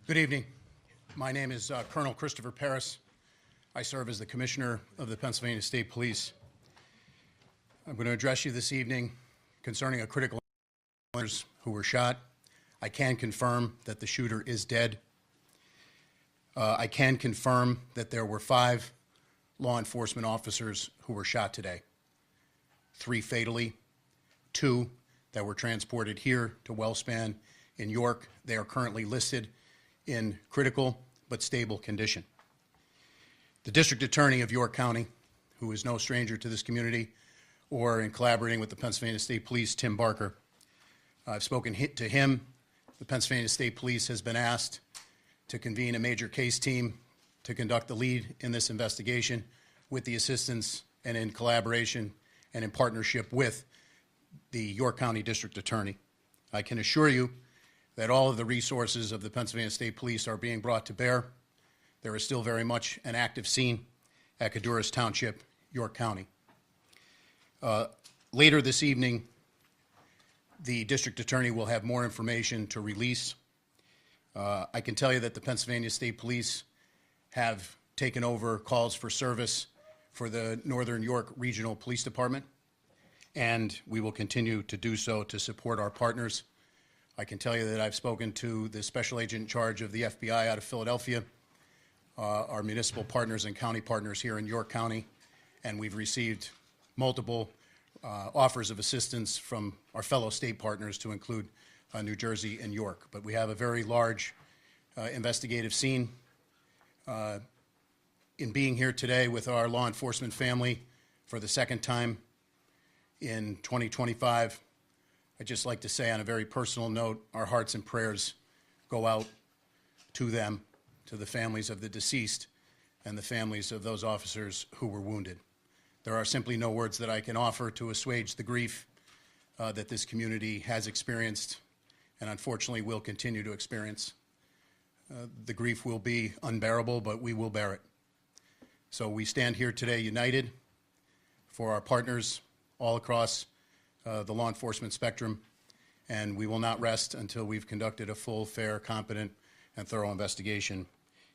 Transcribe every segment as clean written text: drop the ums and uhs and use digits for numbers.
Good evening. My name is Colonel Christopher Paris. I serve as the Commissioner of the Pennsylvania State Police. I'm going to address you this evening concerning a critical who were shot. I can confirm that the shooter is dead. I can confirm that there were 5 law enforcement officers who were shot today. 3 fatally, 2 that were transported here to Wellspan in York. They are currently listed in critical but stable condition. The District Attorney of York County, who is no stranger to this community, or in collaborating with the Pennsylvania State Police, Tim Barker. I've spoken to him. The Pennsylvania State Police has been asked to convene a major case team to conduct the lead in this investigation with the assistance and in collaboration and in partnership with the York County District Attorney. I can assure you that all of the resources of the Pennsylvania State Police are being brought to bear. There is still very much an active scene at Codorus Township, York County. Later this evening, the District Attorney will have more information to release. I can tell you that the Pennsylvania State Police have taken over calls for service for the Northern York Regional Police Department, and we will continue to do so to support our partners. I can tell you that I've spoken to the Special Agent in charge of the FBI out of Philadelphia, our municipal partners and county partners here in York County, and we've received multiple offers of assistance from our fellow state partners to include New Jersey and York. But we have a very large investigative scene. In being here today with our law enforcement family for the second time in 2025, I'd just like to say on a very personal note, our hearts and prayers go out to them, to the families of the deceased and the families of those officers who were wounded. There are simply no words that I can offer to assuage the grief that this community has experienced and unfortunately will continue to experience. The grief will be unbearable, but we will bear it. So we stand here today united for our partners all across the law enforcement spectrum, and we will not rest until we've conducted a full, fair, competent, and thorough investigation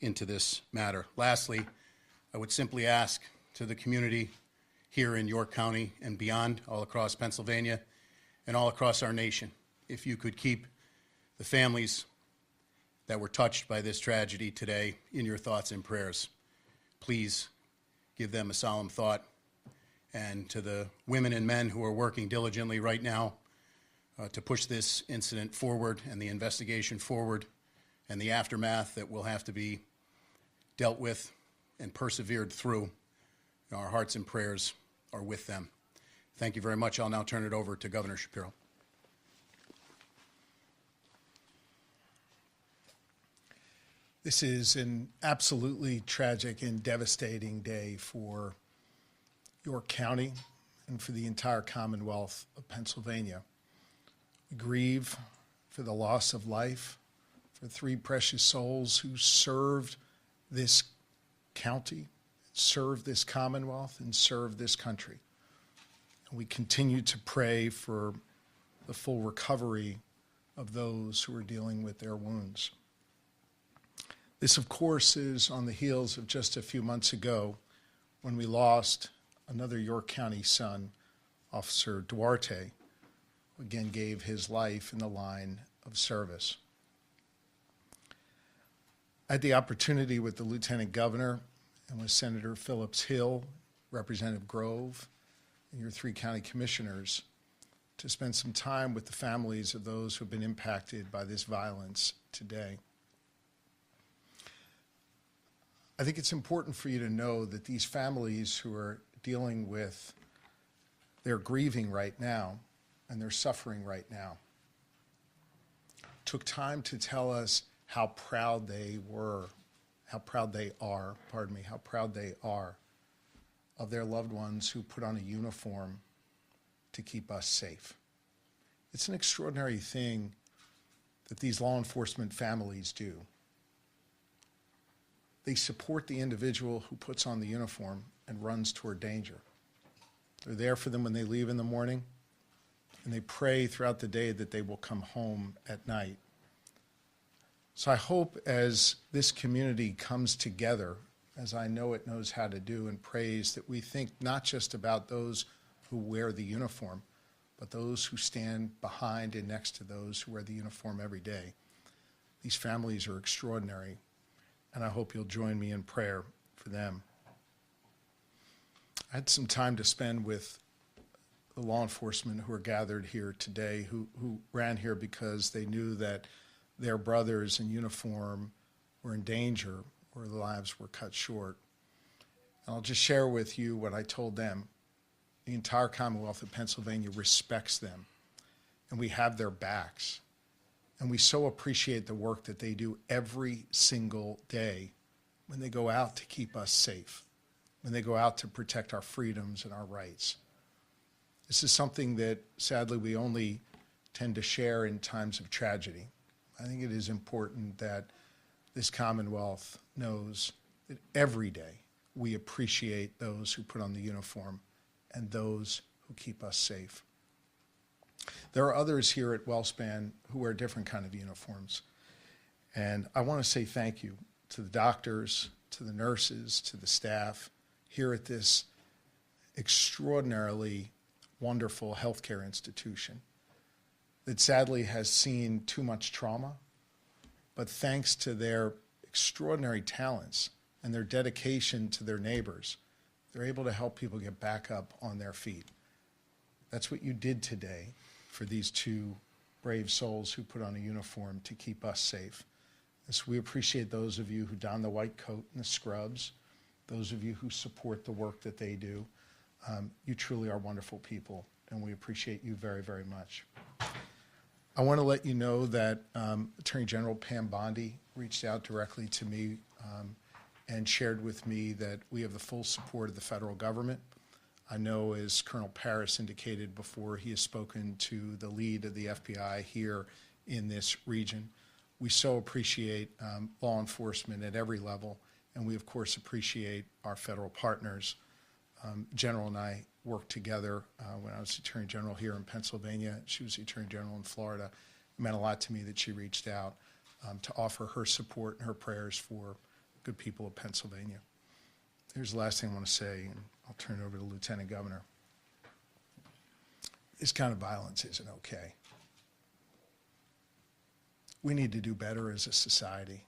into this matter. Lastly, I would simply ask to the community here in York County and beyond, all across Pennsylvania and all across our nation, if you could keep the families that were touched by this tragedy today in your thoughts and prayers. Please give them a solemn thought. And to the women and men who are working diligently right now to push this incident forward and the investigation forward and the aftermath that will have to be dealt with and persevered through, our hearts and prayers are with them. Thank you very much. I'll now turn it over to Governor Shapiro. This is an absolutely tragic and devastating day for York County and for the entire Commonwealth of Pennsylvania. We grieve for the loss of life, for 3 precious souls who served this county, served this Commonwealth, and served this country. And we continue to pray for the full recovery of those who are dealing with their wounds. This, of course, is on the heels of just a few months ago when we lost another York County son, Officer Duarte, who again gave his life in the line of service. I had the opportunity with the Lieutenant Governor and with Senator Phillips Hill, Representative Grove, and your 3 county commissioners to spend some time with the families of those who have been impacted by this violence today. I think it's important for you to know that these families who are dealing with, they're grieving right now and they're suffering right now, took time to tell us how proud they are of their loved ones who put on a uniform to keep us safe. It's an extraordinary thing that these law enforcement families do. They support the individual who puts on the uniform and runs toward danger. They're there for them when they leave in the morning, and they pray throughout the day that they will come home at night. So I hope as this community comes together, as I know it knows how to do, and prays, that we think not just about those who wear the uniform, but those who stand behind and next to those who wear the uniform every day. These families are extraordinary, and I hope you'll join me in prayer for them. I had some time to spend with the law enforcement who are gathered here today, who ran here because they knew that their brothers in uniform were in danger or their lives were cut short. And I'll just share with you what I told them. The entire Commonwealth of Pennsylvania respects them, and we have their backs. And we so appreciate the work that they do every single day when they go out to keep us safe, when they go out to protect our freedoms and our rights. This is something that, sadly, we only tend to share in times of tragedy. I think it is important that this Commonwealth knows that every day we appreciate those who put on the uniform and those who keep us safe. There are others here at WellSpan who wear different kind of uniforms. And I want to say thank you to the doctors, to the nurses, to the staff here at this extraordinarily wonderful healthcare institution that sadly has seen too much trauma. But thanks to their extraordinary talents and their dedication to their neighbors, they're able to help people get back up on their feet. That's what you did today for these two brave souls who put on a uniform to keep us safe. And so we appreciate those of you who don the white coat and the scrubs, those of you who support the work that they do. You truly are wonderful people, and we appreciate you very, very much. I want to let you know that Attorney General Pam Bondi reached out directly to me and shared with me that we have the full support of the federal government. I know, as Colonel Paris indicated before, he has spoken to the lead of the FBI here in this region. We so appreciate law enforcement at every level, and we, of course, appreciate our federal partners. General and I worked together when I was Attorney General here in Pennsylvania. She was the Attorney General in Florida. It meant a lot to me that she reached out to offer her support and her prayers for good people of Pennsylvania. Here's the last thing I want to say, and I'll turn it over to the Lieutenant Governor. This kind of violence isn't okay. We need to do better as a society.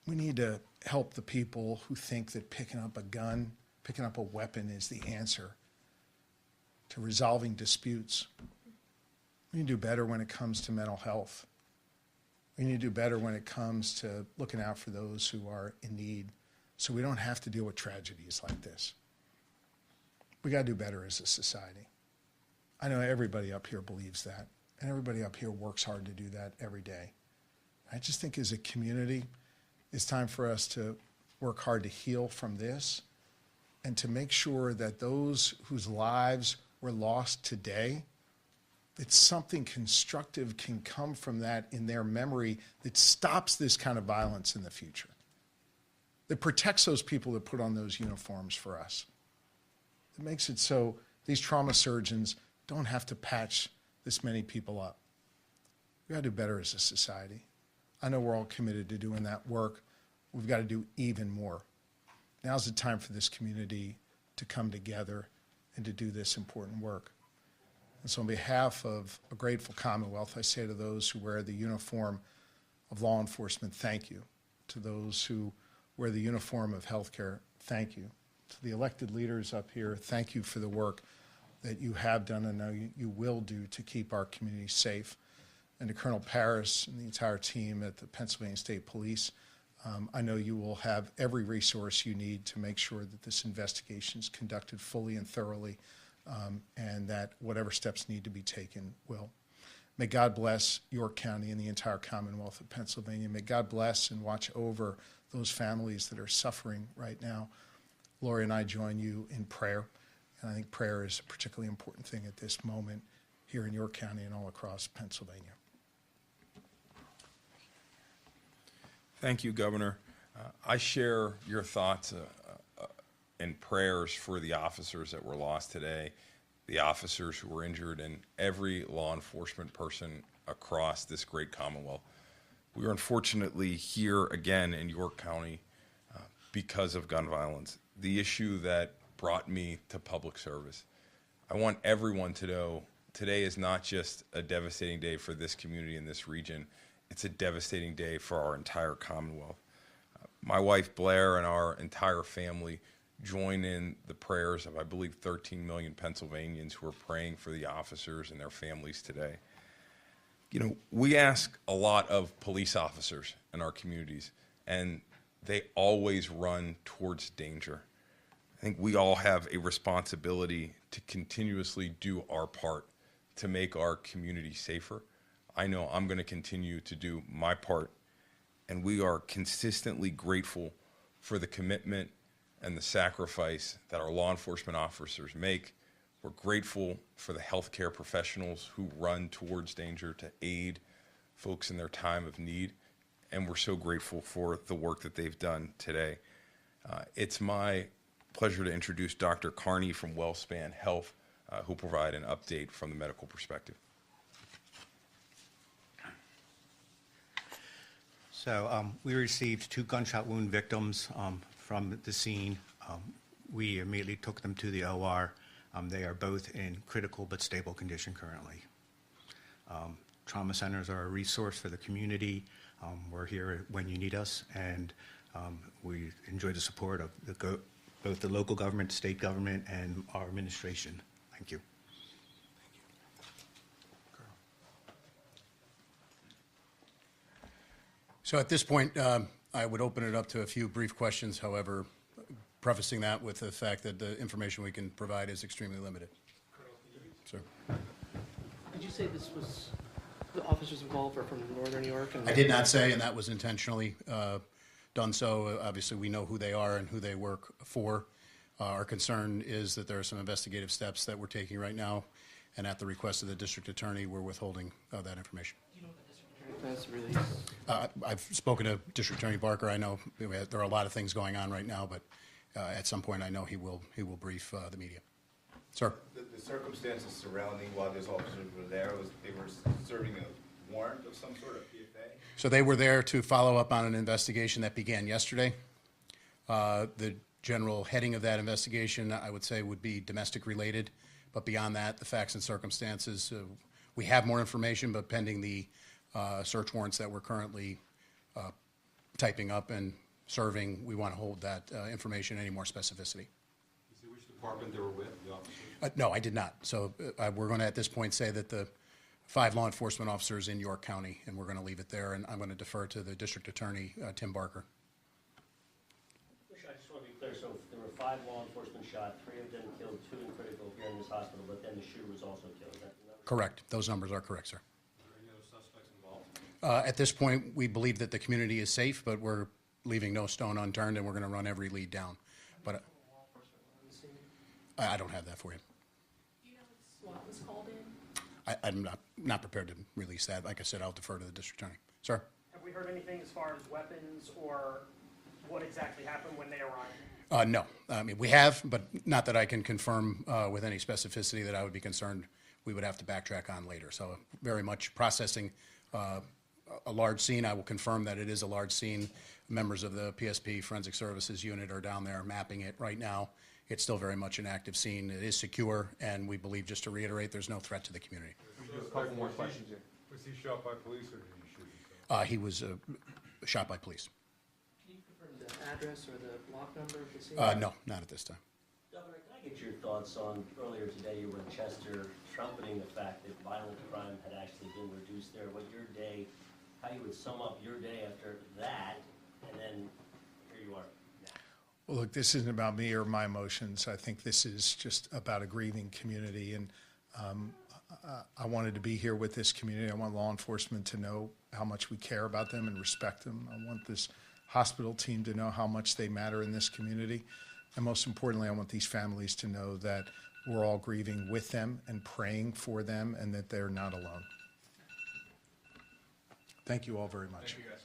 We need to help the people who think that picking up a gun, picking up a weapon is the answer to resolving disputes. We need to do better when it comes to mental health. We need to do better when it comes to looking out for those who are in need so we don't have to deal with tragedies like this. We got to do better as a society. I know everybody up here believes that, and everybody up here works hard to do that every day. I just think as a community, it's time for us to work hard to heal from this and to make sure that those whose lives were lost today, that something constructive can come from that in their memory that stops this kind of violence in the future, that protects those people that put on those uniforms for us, that makes it so these trauma surgeons don't have to patch this many people up. We've got to do better as a society. I know we're all committed to doing that work. We've got to do even more. Now's the time for this community to come together and to do this important work. And so on behalf of a grateful Commonwealth, I say to those who wear the uniform of law enforcement, thank you. To those who wear the uniform of healthcare, thank you. To the elected leaders up here, thank you for the work that you have done and know you will do to keep our community safe. And to Colonel Paris and the entire team at the Pennsylvania State Police, I know you will have every resource you need to make sure that this investigation is conducted fully and thoroughly, and that whatever steps need to be taken will. May God bless York County and the entire Commonwealth of Pennsylvania. May God bless and watch over those families that are suffering right now. Lori and I join you in prayer, and I think prayer is a particularly important thing at this moment here in York County and all across Pennsylvania. Thank you, Governor. I share your thoughts and prayers for the officers that were lost today, the officers who were injured, and every law enforcement person across this great Commonwealth. We are unfortunately here again in York County because of gun violence, the issue that brought me to public service. I want everyone to know today is not just a devastating day for this community in this region, it's a devastating day for our entire Commonwealth. My wife Blair and our entire family join in the prayers of, I believe, 13 million Pennsylvanians who are praying for the officers and their families today. You know, we ask a lot of police officers in our communities, and they always run towards danger. I think we all have a responsibility to continuously do our part to make our community safer. I know I'm going to continue to do my part, and we are consistently grateful for the commitment and the sacrifice that our law enforcement officers make. We're grateful for the healthcare professionals who run towards danger to aid folks in their time of need, and we're so grateful for the work that they've done today. It's my pleasure to introduce Dr. Carney from WellSpan Health, who will provide an update from the medical perspective. So we received 2 gunshot wound victims from the scene. We immediately took them to the OR. They are both in critical but stable condition currently. Trauma centers are a resource for the community. We're here when you need us, and we enjoy the support of both the local government, state government, and our administration. Thank you. So at this point, I would open it up to a few brief questions, however, prefacing that with the fact that the information we can provide is extremely limited. Sir. Did you say this was, the officers involved are from Northern New York? And I did not say, and that was intentionally done so. Obviously, we know who they are and who they work for. Our concern is that there are some investigative steps that we're taking right now, and at the request of the district attorney, we're withholding that information. Do you know what the district attorney plans to release? I've spoken to District Attorney Barker. I know there are a lot of things going on right now, but at some point I know he will brief the media. Sir. The circumstances surrounding while those officers were there, they were serving a warrant of some sort of PFA? So they were there to follow up on an investigation that began yesterday. The general heading of that investigation, I would say, would be domestic related, but beyond that, the facts and circumstances, we have more information, but pending the search warrants that we're currently typing up and serving, we want to hold that information any more specificity. Is it which department they were with, the officers? No, I did not. So we're going to at this point say that the 5 law enforcement officers in York County, and we're going to leave it there, and I'm going to defer to the district attorney, Tim Barker. I just want to be clear, so there were 5 law enforcement shot, 3 of them killed, 2 in critical here in this hospital, but then the shooter was also killed. Is that the number? Correct. Those numbers are correct, sir. Are there any other suspects involved? At this point, we believe that the community is safe, but we're leaving no stone unturned, and we're going to run every lead down. But I don't have that for you. Do you know if SWAT was called in? I'm not prepared to release that. Like I said, I'll defer to the district attorney. Sir? Have we heard anything as far as weapons or what exactly happened when they arrived? No. I mean, we have, but not that I can confirm with any specificity that I would be concerned we would have to backtrack on later. So very much processing a large scene. I will confirm that it is a large scene. Members of the PSP Forensic Services Unit are down there mapping it right now. It's still very much an active scene. It is secure, and we believe, just to reiterate, there's no threat to the community. A couple more questions here. Was he shot by police or did he shoot himself? He was shot by police. Can you confirm the address or the block number of the scene? No, not at this time. Governor, can I get your thoughts on, earlier today you were in Chester trumpeting the fact that violent crime had actually been reduced there. What your day, how you would sum up your day after that, and then here you are now. Well, look, this isn't about me or my emotions. I think this is just about a grieving community, and I wanted to be here with this community. I want law enforcement to know how much we care about them and respect them. I want this hospital team to know how much they matter in this community. And most importantly, I want these families to know that we're all grieving with them and praying for them and that they're not alone. Thank you all very much. Thank you, guys.